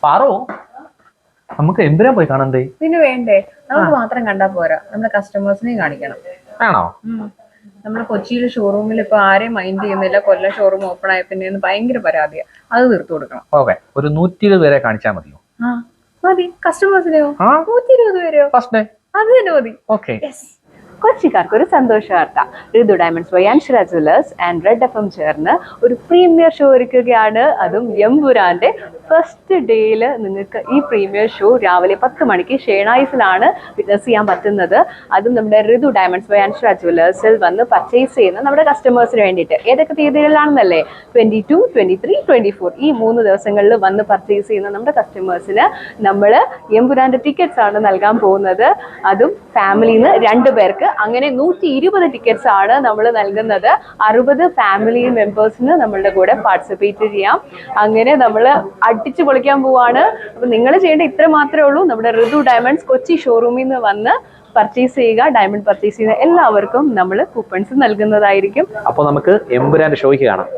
പാറോ, നമുക്ക് എമ്പുരാൻ പോയി കാണണ്ടേ? പിന്നെ വേണ്ടേ, നമുക്ക് മാത്രം കണ്ടാ പോരാ, നമ്മുടെ കസ്റ്റമേഴ്സിനെയും കാണിക്കണം. ആണോ? നമ്മുടെ കൊച്ചിയിലെ ഷോറൂമിൽ ഇപ്പൊ ആരെയും മൈൻഡ് ചെയ്യുന്നില്ല. കൊല്ലം ഷോറൂം ഓപ്പൺ ആയ പിന്നെ ഭയങ്കര പരാതിയാ. അത് തീർത്തു കൊടുക്കണം. ഓക്കെ, ഒരു 120 പേരെ കാണിച്ചാൽ മതിയോ? മതി. കസ്റ്റമേഴ്സിനെയോ? 120 പേരെയോ? ഫസ്റ്റ് ഡേ അത് തന്നെ മതി. ഓക്കെ. കൊച്ചിക്കാർക്ക് ഒരു സന്തോഷ വാർത്ത. Rithu diamonds by Anshara jewellers and red FM ചേർന്ന് ഒരു പ്രീമിയർ ഷോ ഒരുക്കുകയാണ്. അതും എമ്പുരാന്റെ ഫസ്റ്റ് ഡേയിൽ നിങ്ങൾക്ക് ഈ പ്രീമിയർ ഷോ രാവിലെ 10 മണിക്ക് ഷേണായിസിലാണ് വിറ്റ്നസ് ചെയ്യാൻ പറ്റുന്നത്. അതും നമ്മുടെ ഋതു ഡയമണ്ട്സ് ബൈ അൻഷര ജുവലേഴ്സിൽ വന്ന് പർച്ചേസ് ചെയ്യുന്ന നമ്മുടെ കസ്റ്റമേഴ്സിന് വേണ്ടിയിട്ട്. ഏതൊക്കെ തീയതികളിലാണെന്നല്ലേ? 22, 23, 24 ഈ 3 ദിവസങ്ങളിൽ വന്ന് പർച്ചേസ് ചെയ്യുന്ന നമ്മുടെ കസ്റ്റമേഴ്സിന് നമ്മൾ എമ്പുരാന്റെ ടിക്കറ്റ്സ് ആണ് നൽകാൻ പോകുന്നത്. അതും ഫാമിലിയിൽ നിന്ന് 2 പേർക്ക്. അങ്ങനെ 120 ടിക്കറ്റ്സ് ആണ് നമ്മൾ നൽകുന്നത്. 60 ഫാമിലി മെമ്പേഴ്സിന് നമ്മളുടെ കൂടെ പാർട്ടിസിപ്പേറ്റ് ചെയ്യാം. അങ്ങനെ നമ്മൾ അടിച്ചു പൊളിക്കാൻ പോവാണ്. അപ്പൊ നിങ്ങൾ ചെയ്യേണ്ട ഇത്ര മാത്രമേ ഉള്ളൂ. നമ്മുടെ ഋതു ഡയമണ്ട്സ് കൊച്ചി ഷോറൂമിൽ നിന്ന് വന്ന് പർച്ചേസ് ചെയ്യുക. ഡയമണ്ട് പർച്ചേസ് ചെയ്യുന്ന എല്ലാവർക്കും നമ്മൾ കൂപ്പൺസ് നൽകുന്നതായിരിക്കും. അപ്പോൾ നമുക്ക് എമ്പുരാന്റെ ഷോയ്ക്ക് കാണാം.